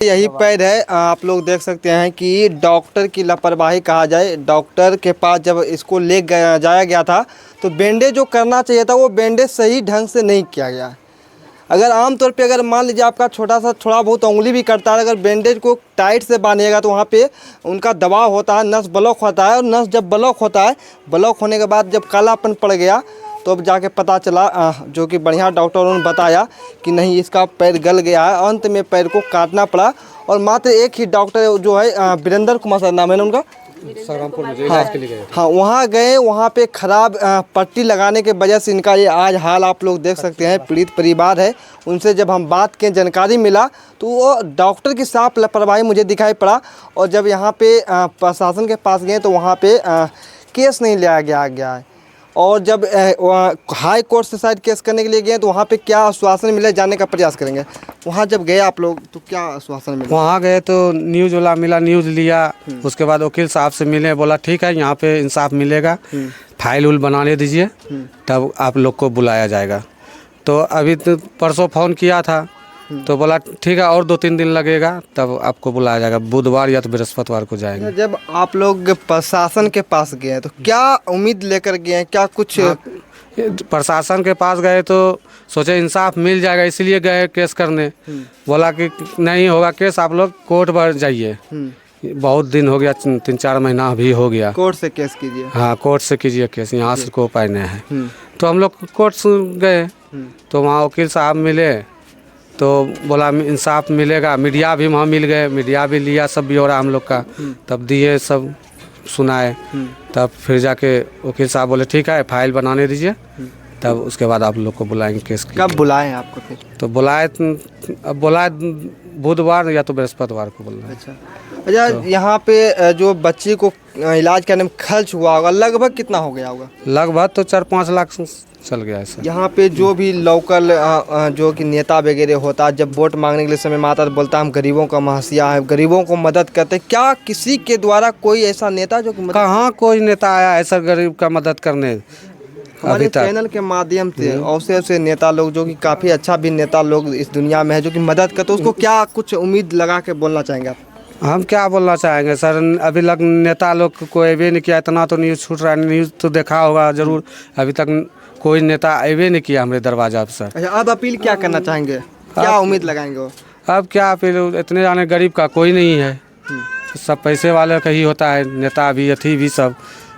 यही पैर है। आप लोग देख सकते हैं कि डॉक्टर की लापरवाही कहा जाए। डॉक्टर के पास जब इसको जाया गया था तो बैंडेज जो करना चाहिए था वो बैंडेज सही ढंग से नहीं किया गया। अगर आम तौर पे अगर मान लीजिए आपका थोड़ा बहुत उंगली भी करता है, अगर बैंडेज को टाइट से बांधिएगा तो वहाँ पे उनका दबाव होता है, नस ब्लॉक होता है। और नस जब ब्लॉक होता है, ब्लॉक होने के बाद जब कालापन पड़ गया तो अब जाके पता चला, जो कि बढ़िया डॉक्टरों ने बताया कि नहीं, इसका पैर गल गया है। अंत में पैर को काटना पड़ा और मात्र एक ही डॉक्टर जो है वीरेंद्र कुमार सर नाम है ना उनका, सगरामपुर में इलाज के लिए गए। हाँ, वहाँ गए। वहाँ पे खराब पट्टी लगाने के वजह से इनका ये आज हाल आप लोग देख सकते हैं। पीड़ित परिवार है, उनसे जब हम बात की, जानकारी मिला तो वो डॉक्टर की साफ लापरवाही मुझे दिखाई पड़ा। और जब यहाँ पे प्रशासन के पास गए तो वहाँ पे केस नहीं लिया गया है। और जब हाई कोर्ट से शायद केस करने के लिए गए तो वहाँ पे क्या आश्वासन मिला, जानने का प्रयास करेंगे। वहाँ जब गए आप लोग तो क्या आश्वासन मिला? वहाँ गए तो न्यूज़ वाला मिला, न्यूज़ लिया। उसके बाद वकील साहब से मिले, बोला ठीक है यहाँ पे इंसाफ मिलेगा, फाइल उल बनाने दीजिए, तब आप लोग को बुलाया जाएगा। तो अभी तो परसों फ़ोन किया था तो बोला ठीक है और 2-3 दिन लगेगा, तब आपको बुलाया जाएगा। बुधवार या तो बृहस्पतिवार को जाएंगे। जब आप लोग प्रशासन के पास गए तो क्या उम्मीद लेकर गए हैं? क्या कुछ प्रशासन के पास गए तो सोचे इंसाफ मिल जाएगा, इसलिए गए केस करने। बोला कि नहीं होगा केस, आप लोग कोर्ट पर जाइए। बहुत दिन हो गया, 3-4 महीना भी हो गया। कोर्ट से केस कीजिए। हाँ, कोर्ट से कीजिए केस, यहाँ से कोई उपाय नहीं है। तो हम लोग कोर्ट से गए तो वहाँ वकील साहब मिले तो बोला इंसाफ मिलेगा। मीडिया भी वहाँ मिल गए, मीडिया भी लिया सब ब्यौरा हम लोग का, तब दिए, सब सुनाए। तब फिर जाके वकील साहब बोले ठीक है फाइल बनाने दीजिए, तब उसके बाद आप लोग को बुलाएंगे केस के लिए। कब बुलाएं आपको फिर? तो बुलाए बुधवार या तो बृहस्पतिवार को बुलाए। अच्छा, यहाँ पे जो बच्ची को इलाज करने में खर्च हुआ होगा लगभग कितना हो गया होगा? लगभग तो 4-5 लाख चल गया है सर। यहाँ पे जो भी लोकल जो कि नेता वगैरह होता है, जब वोट मांगने के लिए समय में आता है तो बोलता है हम गरीबों का महसिया है, गरीबों को मदद करते। क्या किसी के द्वारा कोई ऐसा नेता जो कि कहाँ कोई नेता आया है सर गरीब का मदद करने? हमारे चैनल के माध्यम से ऐसे नेता लोग जो कि काफ़ी अच्छा भी नेता लोग इस दुनिया में है जो कि मदद करते, उसको क्या कुछ उम्मीद लगा के बोलना चाहेंगे आप? हम क्या बोलना चाहेंगे सर, अभी लग नेता लोग को अवे नहीं किया, इतना तो न्यूज़ छूट रहा है, न्यूज़ तो देखा होगा जरूर। अभी तक कोई नेता अवे नहीं किया हमारे दरवाजा पर सर। अच्छा, अब अपील क्या करना चाहेंगे, क्या उम्मीद लगाएंगे वो? अब क्या अपील, इतने जाने गरीब का कोई नहीं है, सब पैसे वाले का ही होता है नेता भी, अथी भी सब।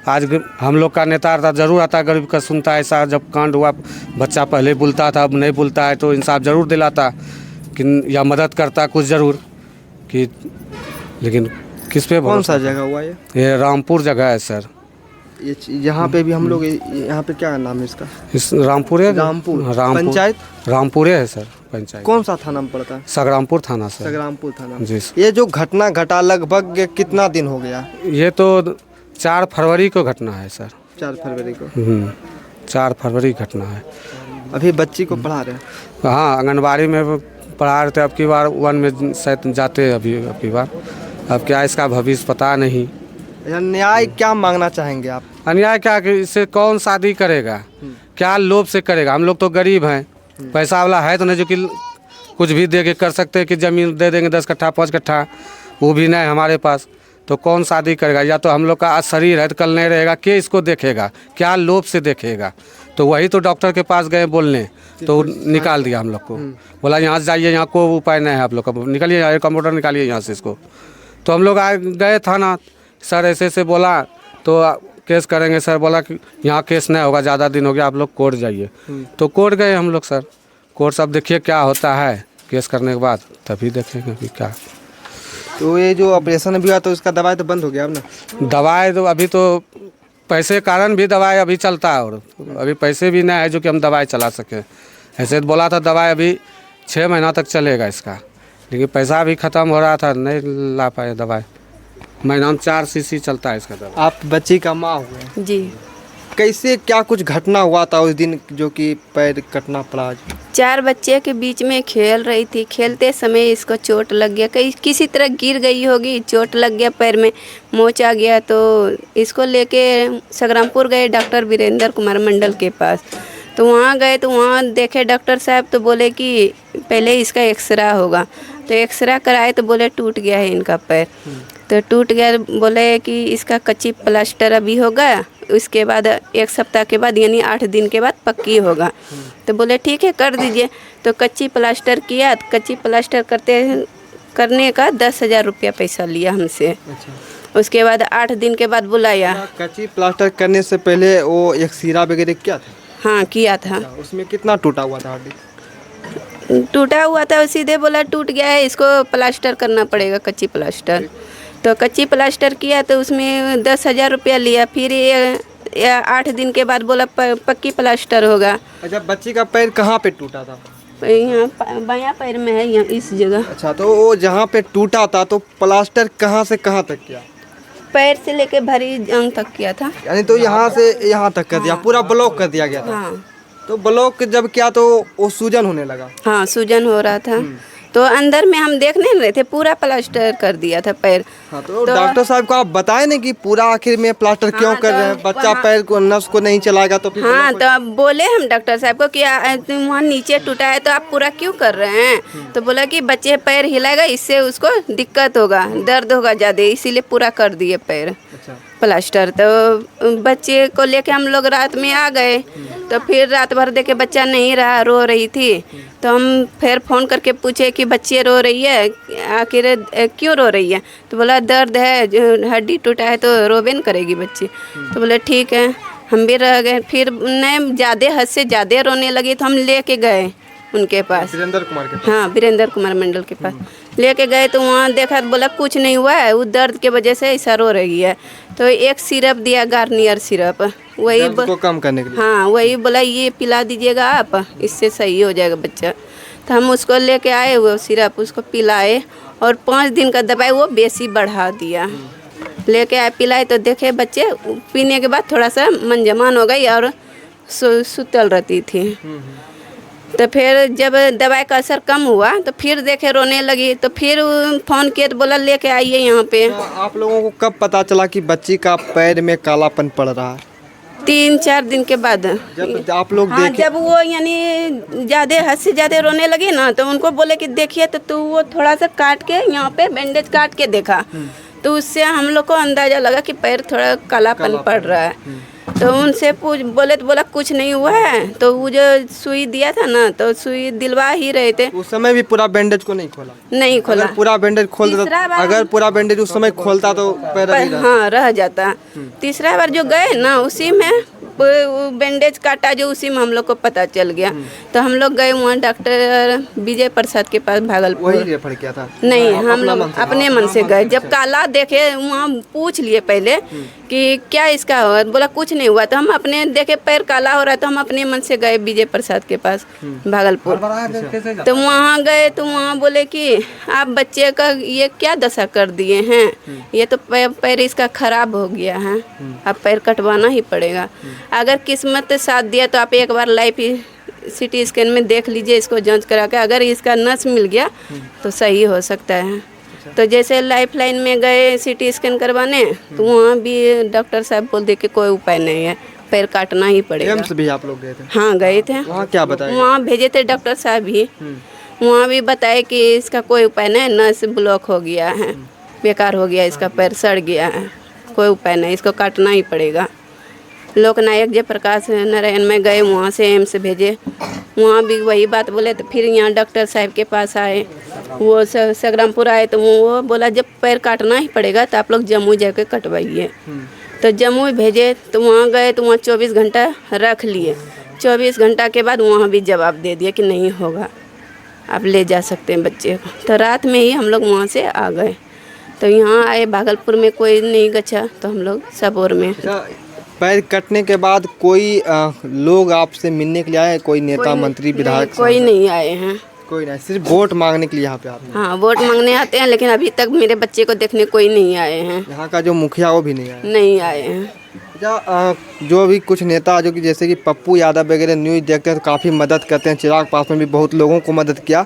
आज हम लोग का नेता आता जरूर आता, गरीब का सुनता है। ऐसा जब कांड हुआ, बच्चा पहले बोलता था, अब नहीं बोलता है, तो इंसाफ जरूर दिलाता कि या मदद करता कुछ ज़रूर कि। लेकिन किस पे? कौन सा जगह हुआ ये रामपुर जगह है सर। ये यहाँ पे भी हम लोग, यहाँ पे क्या नाम है इसका? इस रामपुर है, रामपुर पंचायत रामपुरे है सर पंचायत। कौन सा थाना में पड़ता है? सगरामपुर थाना सर। सगरामपुर थाना जी। ये जो घटना घटा लगभग कितना दिन हो गया? ये तो 4 फरवरी को घटना है सर। 4 फरवरी को? 4 फरवरी घटना है। अभी बच्ची को पढ़ा रहे? हाँ, आंगनबाड़ी में पढ़ा रहे थे। अब की बार 1 में शायद जाते अभी अब की बार। अब क्या इसका भविष्य पता नहीं। न्याय क्या मांगना चाहेंगे आप? अन्याय क्या कि इससे कौन शादी करेगा, क्या लोभ से करेगा? हम लोग तो गरीब हैं, पैसा वाला है तो नहीं जो कि कुछ भी दे के कर सकते हैं कि ज़मीन दे देंगे 10 कट्ठा 5 कट्ठा, वो भी नहीं हमारे पास। तो कौन शादी करेगा? या तो हम लोग का आज शरीर है तो कल नहीं रहेगा, के इसको देखेगा? क्या लोभ से देखेगा? तो वही तो डॉक्टर के पास गए बोलने तो निकाल दिया हम लोग को, बोला यहाँ से जाइए, यहाँ कोई उपाय नहीं है, आप लोग का निकालिए, कंप्यूटर निकालिए यहाँ से इसको। तो हम लोग आ गए थाना, सर ऐसे ऐसे बोला तो केस करेंगे सर। बोला कि यहाँ केस नहीं होगा, ज़्यादा दिन हो गया, आप लोग कोर्ट जाइए। तो कोर्ट गए हम लोग सर। कोर्ट सब देखिए क्या होता है, केस करने के बाद तभी देखेंगे अभी क्या। तो ये जो ऑपरेशन भी हुआ तो इसका दवाई तो बंद हो गया अब ना? दवाई तो अभी तो पैसे कारण भी दवाई अभी चलता है, और अभी पैसे भी नहीं है जो कि हम दवाई चला सकें। ऐसे तो बोला था दवाई अभी 6 महीना तक चलेगा इसका, लेकिन पैसा भी ख़त्म हो रहा था, नहीं ला पाए दवाई। महीना में 4 सीसी चलता है इसका दवाई। आप बच्ची का माँ हुए जी। कैसे क्या कुछ घटना हुआ था उस दिन जो कि पैर कटना पड़ा आज? 4 बच्चे के बीच में खेल रही थी, खेलते समय इसको चोट लग गया, कहीं किसी तरह गिर गई होगी, चोट लग गया, पैर में मोच आ गया। तो इसको लेके सगरामपुर गए डॉक्टर वीरेंद्र कुमार मंडल के पास। तो वहाँ गए तो वहाँ देखे डॉक्टर साहब, तो बोले कि पहले इसका एक्सरा होगा। तो तो एक्सरे कराए तो बोले टूट गया है इनका पैर। तो टूट गया, बोले कि इसका कच्ची प्लास्टर अभी होगा, उसके बाद 1 सप्ताह के बाद यानी 8 दिन के बाद पक्की होगा। तो बोले ठीक है कर दीजिए। तो कच्ची प्लास्टर किया, तो कच्ची प्लास्टर करने का 10,000 रुपया पैसा लिया हमसे। अच्छा। उसके बाद 8 दिन के बाद बुलाया। कच्ची प्लास्टर करने से पहले वो एक सीरा वगैरह क्या था? हाँ किया था। उसमें कितना टूटा हुआ था हड्डी? टूटा हुआ था, सीधे बोला टूट गया है, इसको प्लास्टर करना पड़ेगा कच्ची प्लास्टर। तो कच्ची प्लास्टर किया तो उसमें 10,000 रुपया लिया। फिर ये 8 दिन के बाद बोला पक्की प्लास्टर होगा। अच्छा, बच्ची का पैर कहाँ पे टूटा था? यहाँ बायां पैर में है, यहाँ इस जगह। अच्छा, तो वो जहाँ पे टूटा था तो प्लास्टर कहाँ से कहाँ तक किया? पैर से लेके भरी अंग तक किया था। यानी तो यहाँ से यहाँ तक कर दिया, पूरा ब्लॉक कर दिया गया था। हाँ तो ब्लॉक जब किया तो वो सूजन होने लगा। हाँ सूजन हो रहा था। तो अंदर में हम देख नहीं रहे थे, पूरा प्लास्टर कर दिया था पैर। हाँ, तो डॉक्टर साहब को आप बताए नहीं कि पूरा आखिर में प्लास्टर क्यों कर रहे हैं? बच्चा पैर को नस को नहीं चलाएगा तो फिर हाँ, तो अब बोले हम डॉक्टर साहब को कि वहाँ नीचे टूटा है तो आप पूरा क्यों कर रहे हैं? तो बोला कि बच्चे पैर हिलाएगा, इससे उसको दिक्कत होगा, दर्द होगा ज़्यादा, इसीलिए पूरा कर दिए पैर अच्छा। प्लास्टर। तो बच्चे को लेके हम लोग रात में आ गए। तो फिर रात भर देखे बच्चा नहीं रहा, रो रही थी। तो हम फिर फ़ोन करके पूछे कि बच्चे रो रही है, आखिर क्यों रो रही है? तो बोला दर्द है, जो हड्डी टूटा है तो रोबे न करेगी बच्ची। तो बोले ठीक है, हम भी रह गए। फिर नहीं ज़्यादा हद से ज़्यादा रोने लगी तो हम लेके गए उनके पास, वीरेंद्र कुमार के पास। हाँ वीरेंद्र कुमार मंडल के पास लेके गए। तो वहाँ देखा तो बोला कुछ नहीं हुआ है, वो दर्द के वजह से ऐसा रो रही है। तो एक सिरप दिया, गार्नियर सिरप, वही दर्द को कम करने के लिए। हाँ वही बोला ये पिला दीजिएगा आप, इससे सही हो जाएगा बच्चा। तो हम उसको लेके आए, वो सिरप उसको पिलाए और 5 दिन का दवाई वो बेसी बढ़ा दिया। लेके आए पिलाए तो देखे बच्चे पीने के बाद थोड़ा सा मंजमान हो गई और सुतल रहती थी। तो फिर जब दवाई का असर कम हुआ तो फिर देखे रोने लगी। तो फिर फ़ोन किए तो बोला लेके आइए यहाँ पे। तो आप लोगों को कब पता चला कि बच्ची का पैर में कालापन पड़ रहा है? 3-4 दिन के बाद। जब आप लोग हाँ, देखे? जब वो यानी ज़्यादा हद से ज़्यादा रोने लगी ना तो उनको बोले कि देखिए। तो वो थोड़ा सा काट के यहाँ पे बैंडेज काट के देखा तो उससे हम लोग को अंदाज़ा लगा कि पैर थोड़ा कालापन पड़ रहा है। तो उनसे बोले तो बोला कुछ नहीं हुआ है। तो वो जो सुई दिया था ना तो सुई दिलवा ही रहे थे। उस समय भी पूरा बैंडेज को नहीं खोला? नहीं खोला। अगर पूरा बैंडेज खोल देता, अगर पूरा बैंडेज उस समय खोलता तो पैर अभी रहता। हाँ रह जाता। तीसरा बार जो गए ना उसी में वो बैंडेज काटा, जो उसी में हम लोग को पता चल गया। तो हम लोग गए वहाँ डॉक्टर विजय प्रसाद के पास भागलपुर। वही रेफर किया था? नहीं, हम लोग अपने मन से गए। जब काला देखे वहाँ पूछ लिए पहले कि क्या इसका हुआ, बोला कुछ नहीं हुआ। तो हम अपने देखे पैर काला हो रहा है तो हम अपने मन से गए विजय प्रसाद के पास भागलपुर। तो वहाँ गए तो वहाँ बोले कि आप बच्चे का ये क्या दशा कर दिए हैं, ये तो पैर इसका खराब हो गया है, अब पैर कटवाना ही पड़ेगा। अगर किस्मत साथ दिया तो आप एक बार लाइव CT स्कैन में देख लीजिए, इसको जांच करा के अगर इसका नस मिल गया तो सही हो सकता है। तो जैसे लाइफ लाइन में गए CT स्कैन करवाने तो वहाँ भी डॉक्टर साहब बोल दे कि कोई उपाय नहीं है, पैर काटना ही पड़ेगा। एम्स भी आप लोग गए थे? हाँ गए थे। वहाँ क्या बताया? वहाँ भेजे थे डॉक्टर साहब भी, वहाँ भी बताए कि इसका कोई उपाय नहीं, नस ब्लॉक हो गया है, बेकार हो गया, इसका पैर सड़ गया है, कोई उपाय नहीं, इसको काटना ही पड़ेगा। लोकनायक जयप्रकाश नारायण में गए, वहाँ से एम्स भेजे, वहाँ भी वही बात बोले। तो फिर यहाँ डॉक्टर साहब के पास आए, वो संग्रामपुर आए तो वो बोला जब पैर काटना ही पड़ेगा तो आप लोग जम्मू जाके कटवाइए। तो जम्मू भेजे तो वहाँ गए तो वहाँ 24 घंटा रख लिए। 24 घंटा के बाद वहाँ भी जवाब दे दिया कि नहीं होगा, आप ले जा सकते हैं बच्चे को। तो रात में ही हम लोग वहाँ से आ गए। तो यहाँ आए भागलपुर में कोई नहीं गचा तो हम लोग सबौर में। पैर कटने के बाद कोई लोग आपसे मिलने के लिए आए? कोई नेता मंत्री विधायक? कोई नहीं आए हैं। कोई नहीं, सिर्फ वोट मांगने के लिए यहाँ पे आते हैं? हाँ वोट मांगने आते हैं, लेकिन अभी तक मेरे बच्चे को देखने कोई नहीं आए हैं। यहाँ का जो मुखिया वो भी नहीं आया? नहीं आए हैं। जो भी कुछ नेता जो कि जैसे कि पप्पू यादव वगैरह न्यूज़ देखते हैं तो काफ़ी मदद करते हैं, चिराग पासवान भी बहुत लोगों को मदद किया।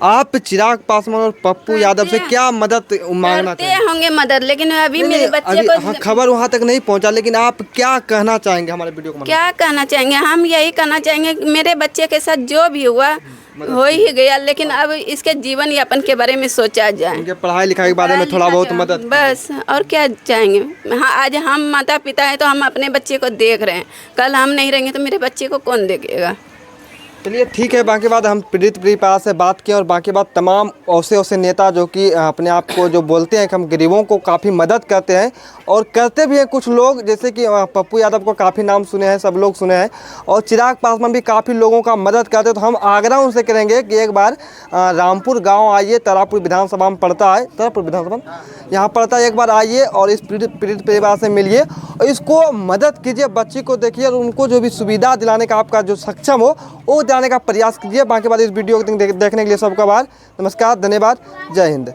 आप चिराग पासवान और पप्पू यादव से क्या मदद मांगना चाहते होंगे मदद, लेकिन अभी मेरे बच्चे को हाँ, खबर वहाँ तक नहीं पहुँचा, लेकिन आप क्या कहना चाहेंगे हमारे वीडियो को? क्या कहना चाहेंगे? हम यही कहना चाहेंगे कि मेरे बच्चे के साथ जो भी हुआ हो ही गया, लेकिन अब इसके जीवन यापन के बारे में सोचा जाए, उनके पढ़ाई लिखाई के बारे में थोड़ा बहुत मदद। बस और क्या चाहेंगे। हाँ, आज हम माता पिता हैं तो हम अपने बच्चे को देख रहे हैं, कल हम नहीं रहेंगे तो मेरे बच्चे को कौन देखेगा। चलिए ठीक है, बाकी बात हम पीड़ित परिवार से बात किए और बाकी बात तमाम ऐसे नेता जो कि अपने आप को जो बोलते हैं कि हम गरीबों को काफ़ी मदद करते हैं और करते भी हैं कुछ लोग, जैसे कि पप्पू यादव को काफ़ी नाम सुने हैं, सब लोग सुने हैं, और चिराग पासवान भी काफ़ी लोगों का मदद करते हैं। तो हम आग्रह उनसे करेंगे कि एक बार रामपुर गाँव आइए, तारापुर विधानसभा में पड़ता है, तारापुर विधानसभा यहाँ पड़ता है, एक बार आइए और इस पीड़ित परिवार से मिलिए और इसको मदद कीजिए, बच्ची को देखिए और उनको जो भी सुविधा दिलाने का आपका जो सक्षम हो वो दिलाने का प्रयास कीजिए। बाकी बात इस वीडियो को देखने के लिए सबका आभार, नमस्कार, धन्यवाद, जय हिंद।